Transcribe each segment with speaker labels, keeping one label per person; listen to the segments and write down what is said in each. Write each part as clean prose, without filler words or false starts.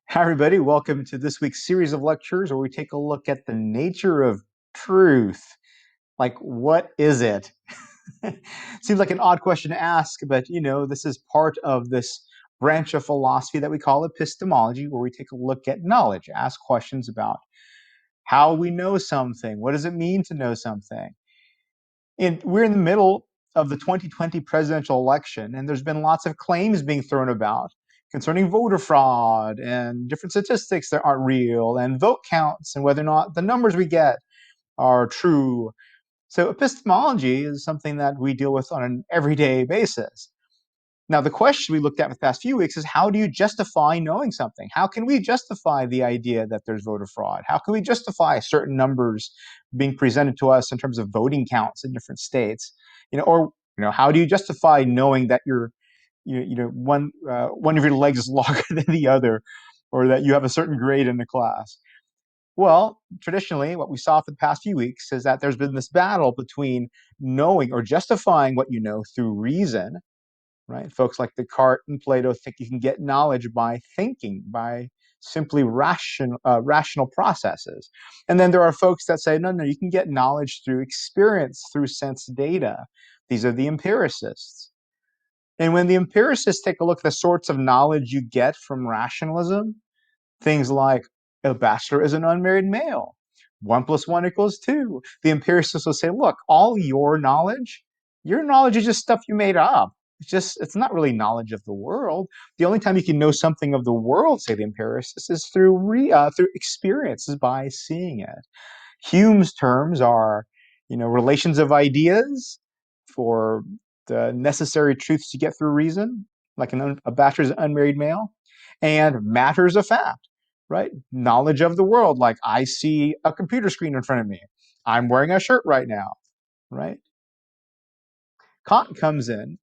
Speaker 1: Hi, everybody. Welcome to this week's series of lectures where we take a look at the nature of truth. Like, what is it? Seems like an odd question to ask, but this is part of this branch of philosophy that we call epistemology, where we take a look at knowledge, ask questions about how we know something, what does it mean to know something. And we're in the middle of the 2020 presidential election, and there's been lots of claims being thrown about concerning voter fraud and different statistics that aren't real, and vote counts, and whether or not the numbers we get are true. So epistemology is something that we deal with on an everyday basis. Now, the question we looked at for the past few weeks is, how do you justify knowing something? How can we justify the idea that there's voter fraud? How can we justify certain numbers being presented to us in terms of voting counts in different states? How do you justify knowing that one of your legs is longer than the other, or that you have a certain grade in the class? Well, traditionally, what we saw for the past few weeks is that there's been this battle between knowing or justifying what you know through reason, right? Folks like Descartes and Plato think you can get knowledge by thinking, by simply rational processes. And then there are folks that say, no, you can get knowledge through experience, through sense data. These are the empiricists. And when the empiricists take a look at the sorts of knowledge you get from rationalism, things like a bachelor is an unmarried male, 1 + 1 = 2. The empiricists will say, look, all your knowledge is just stuff you made up. It's not really knowledge of the world. The only time you can know something of the world, say the empiricists, is through experiences, by seeing it. Hume's terms are, relations of ideas for the necessary truths to get through reason, like a bachelor's unmarried male, and matters of fact, right? Knowledge of the world, like I see a computer screen in front of me. I'm wearing a shirt right now, right? Kant comes in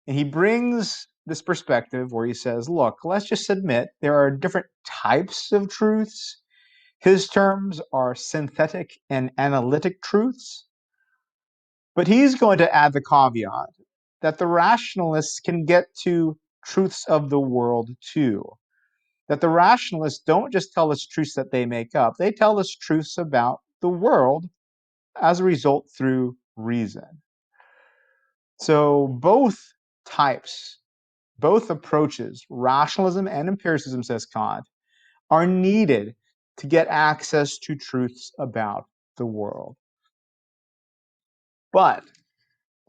Speaker 1: and he brings this perspective where he says, look, let's just admit there are different types of truths. His terms are synthetic and analytic truths. But he's going to add the caveat that the rationalists can get to truths of the world too. That the rationalists don't just tell us truths that they make up, they tell us truths about the world as a result through reason. So both types, both approaches, rationalism and empiricism, says Kant, are needed to get access to truths about the world. But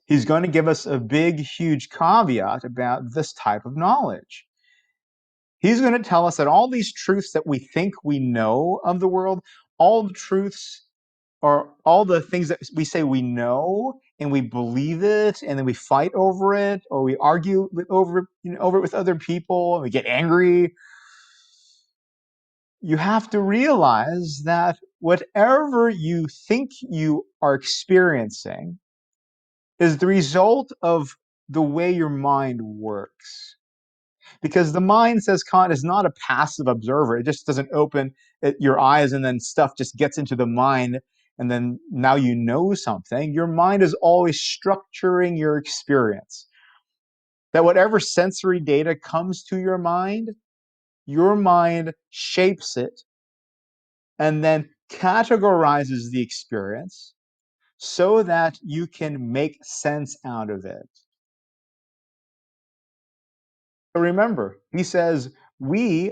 Speaker 1: he's going to give us a big, huge caveat about this type of knowledge. He's going to tell us that all these truths that we think we know of the world, all the truths or all the things that we say we know and we believe it and then we fight over it, or we argue over it with other people and we get angry. You have to realize that whatever you think you are experiencing is the result of the way your mind works. Because the mind, says Kant, is not a passive observer. It just doesn't open your eyes and then stuff just gets into the mind and then now you know something. Your mind is always structuring your experience. That whatever sensory data comes to your mind shapes it and then categorizes the experience so that you can make sense out of it. So remember, he says,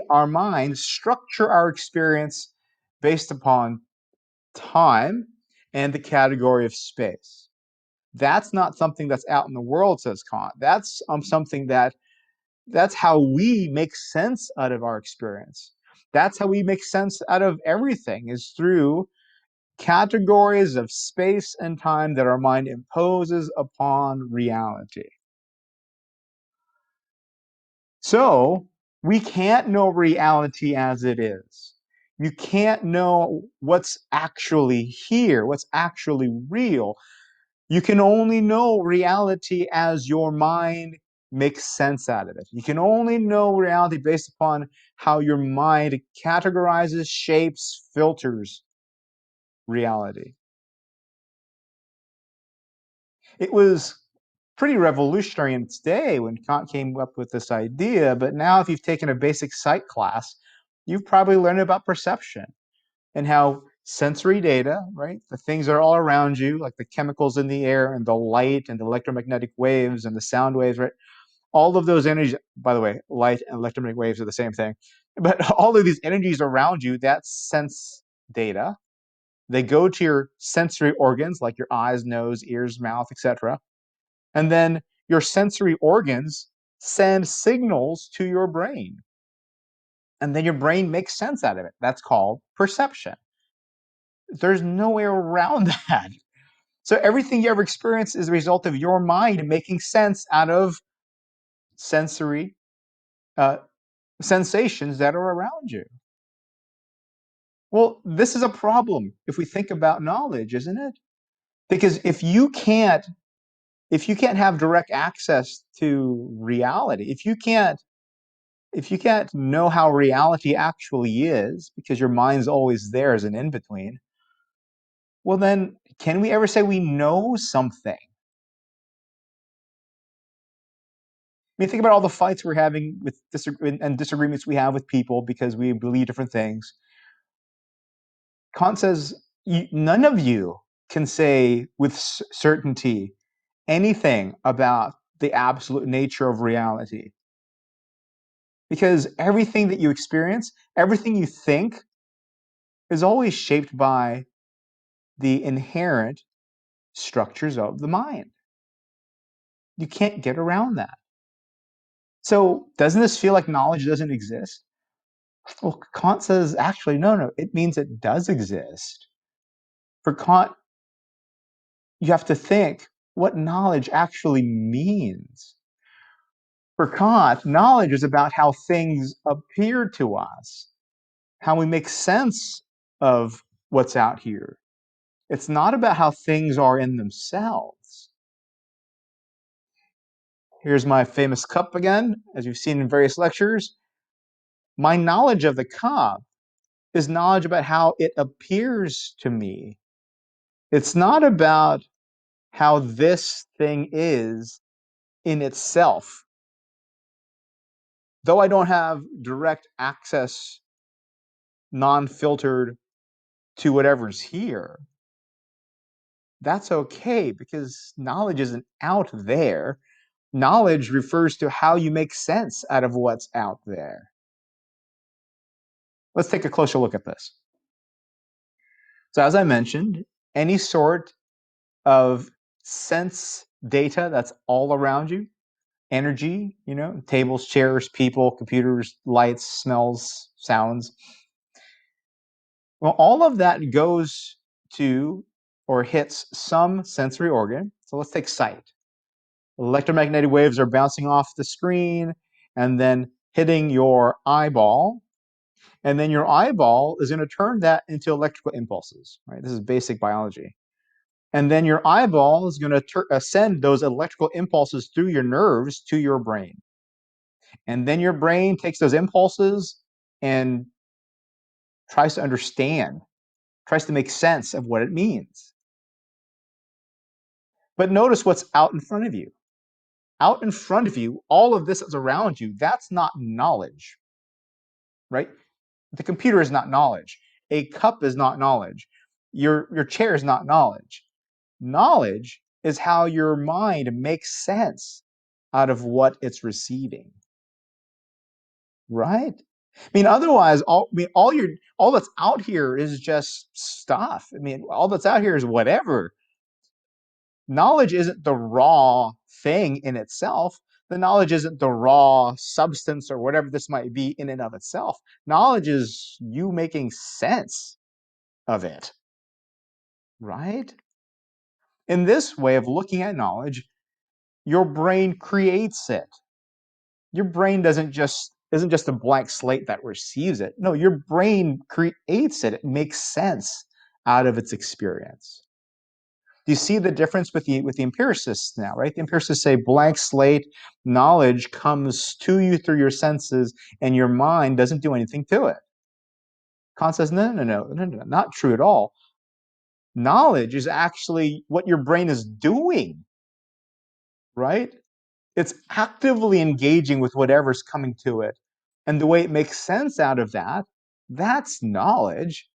Speaker 1: our minds, structure our experience based upon time and the category of space. That's not something that's out in the world, says Kant. That's that's how we make sense out of our experience. That's how we make sense out of everything, is through categories of space and time that our mind imposes upon reality. So we can't know reality as it is. You can't know what's actually here, what's actually real. You can only know reality as your mind makes sense out of it. You can only know reality based upon how your mind categorizes, shapes, filters reality. It was pretty revolutionary in its day when Kant came up with this idea, but now if you've taken a basic psych class, You've probably learned about perception and how sensory data, right? The things that are all around you, like the chemicals in the air and the light and the electromagnetic waves and the sound waves, right? All of those energies, by the way, light and electromagnetic waves are the same thing, but all of these energies around you, that's sense data. They go to your sensory organs like your eyes, nose, ears, mouth, etc. And then your sensory organs send signals to your brain. And then your brain makes sense out of it. That's called perception. There's no way around that. So everything you ever experience is a result of your mind making sense out of sensory uh, sensations that are around you. Well, this is a problem if we think about knowledge, isn't it? Because if you can't have direct access to reality, if you can't know how reality actually is because your mind's always there as an in-between, well then can we ever say we know something? I mean, think about all the fights we're having with and disagreements we have with people because we believe different things. Kant says none of you can say with certainty anything about the absolute nature of reality. Because everything that you experience, everything you think, is always shaped by the inherent structures of the mind. You can't get around that. So, doesn't this feel like knowledge doesn't exist? Well, Kant says actually, no, it means it does exist. For Kant, you have to think what knowledge actually means. For Kant, knowledge is about how things appear to us, how we make sense of what's out here. It's not about how things are in themselves. Here's my famous cup again, as you've seen in various lectures. My knowledge of the cup is knowledge about how it appears to me. It's not about how this thing is in itself. Though I don't have direct access, non-filtered to whatever's here, that's okay because knowledge isn't out there. Knowledge refers to how you make sense out of what's out there. Let's take a closer look at this. So as I mentioned, any sort of sense data that's all around you, energy, tables, chairs, people, computers, lights, smells, sounds, well, all of that goes to or hits some sensory organ. So let's take sight. Electromagnetic waves are bouncing off the screen and then hitting your eyeball. And then your eyeball is going to turn that into electrical impulses, right? This is basic biology. And then your eyeball is going to send those electrical impulses through your nerves to your brain. And then your brain takes those impulses and tries to understand, tries to make sense of what it means. But notice what's out in front of you. Out in front of you, all of this is around you. That's not knowledge, right? The computer is not knowledge. A cup is not knowledge. Your chair is not knowledge. Knowledge is how your mind makes sense out of what it's receiving. Right? I mean, otherwise, all that's out here is just stuff. I mean, all that's out here is whatever. Knowledge isn't the raw thing in itself. The knowledge isn't the raw substance or whatever this might be in and of itself. Knowledge is you making sense of it, right? In this way of looking at knowledge, your brain creates it. Your brain isn't just a blank slate that receives it. No, your brain creates it. It makes sense out of its experience. Do you see the difference with the empiricists now, right? The empiricists say blank slate knowledge comes to you through your senses, and your mind doesn't do anything to it. Kant says, no, not true at all. Knowledge is actually what your brain is doing, right? It's actively engaging with whatever's coming to it. And the way it makes sense out of that That's knowledge.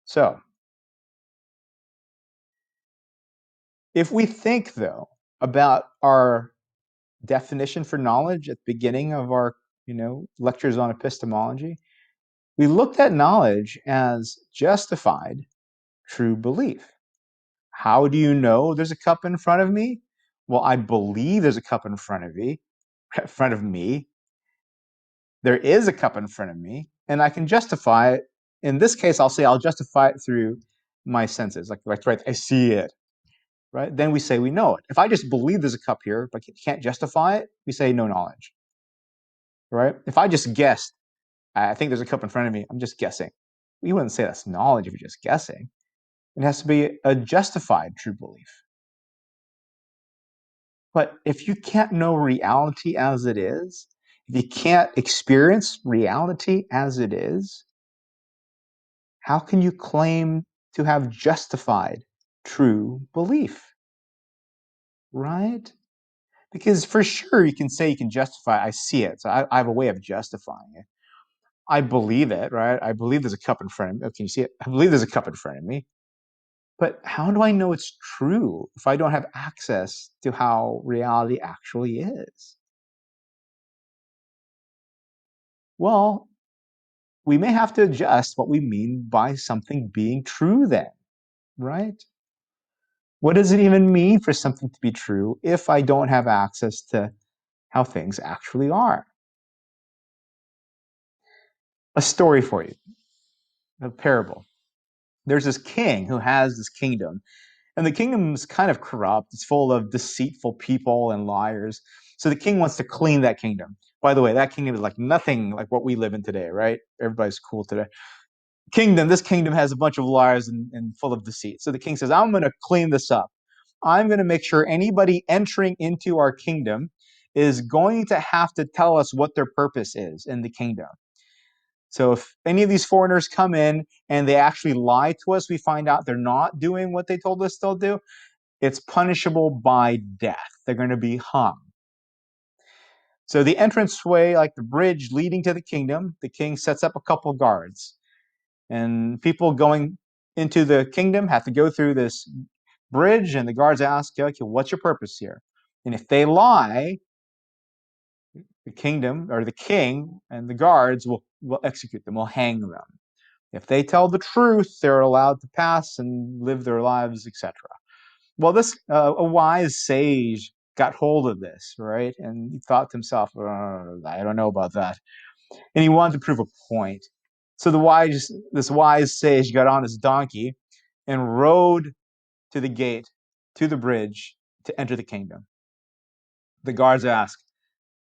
Speaker 1: So, if we think, though, about our definition for knowledge at the beginning of our, lectures on epistemology, we looked at knowledge as justified true belief. How do you know there's a cup in front of me? Well, I believe there's a cup in front of me. In front of me. There is a cup in front of me, and I can justify it. In this case, I'll justify it through my senses. Like right, I see it. Right? Then we say we know it. If I just believe there's a cup here, but can't justify it, we say no knowledge. Right? If I just guessed, I think there's a cup in front of me, I'm just guessing. We wouldn't say that's knowledge if you're just guessing. It has to be a justified true belief. But if you can't know reality as it is, if you can't experience reality as it is, how can you claim to have justified true belief? Right? Because for sure you can say you can justify, I see it. So I have a way of justifying it. I believe it, right? I believe there's a cup in front of me. Oh, can you see it? I believe there's a cup in front of me. But how do I know it's true if I don't have access to how reality actually is? Well, we may have to adjust what we mean by something being true then, right? What does it even mean for something to be true if I don't have access to how things actually are? A story for you, a parable. There's this king who has this kingdom, and the kingdom's kind of corrupt. It's full of deceitful people and liars. So the king wants to clean that kingdom. By the way, that kingdom is like nothing like what we live in today, right? Everybody's cool today. This kingdom has a bunch of liars and full of deceit. So the king says, I'm going to clean this up. I'm going to make sure anybody entering into our kingdom is going to have to tell us what their purpose is in the kingdom. So if any of these foreigners come in and they actually lie to us, we find out they're not doing what they told us they'll do, it's punishable by death. They're going to be hung. So the entranceway, like the bridge leading to the kingdom, the king sets up a couple guards. And people going into the kingdom have to go through this bridge, and the guards ask, okay, what's your purpose here? And if they lie, the kingdom or the king and the guards will execute them, will hang them. If they tell the truth, they're allowed to pass and live their lives, etc. Well, this a wise sage got hold of this, right? And he thought to himself, I don't know about that. And he wanted to prove a point. So this wise sage got on his donkey and rode to the gate, to the bridge, to enter the kingdom. The guards ask,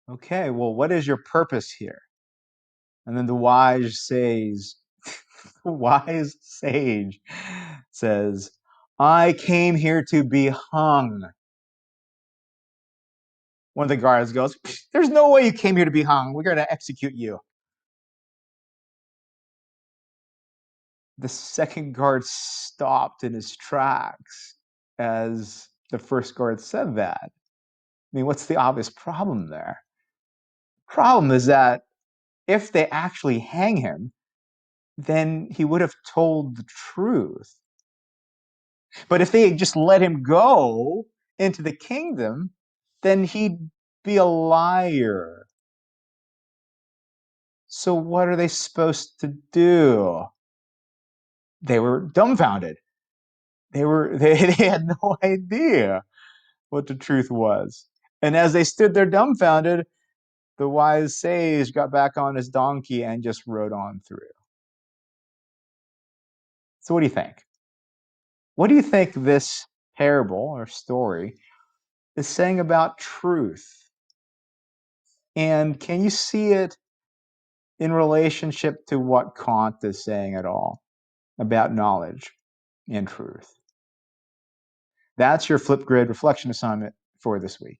Speaker 1: okay, well, what is your purpose here? And then the wise sage says, I came here to be hung. One of the guards goes, there's no way you came here to be hung. We're going to execute you. The second guard stopped in his tracks as the first guard said that. I mean, what's the obvious problem there? Problem is that if they actually hang him, then he would have told the truth. But if they just let him go into the kingdom, then he'd be a liar. So what are they supposed to do? They were dumbfounded. They had no idea what the truth was. And as they stood there dumbfounded, the wise sage got back on his donkey and just rode on through. So what do you think? What do you think this parable or story is saying about truth? And can you see it in relationship to what Kant is saying at all about knowledge and truth? That's your Flipgrid reflection assignment for this week.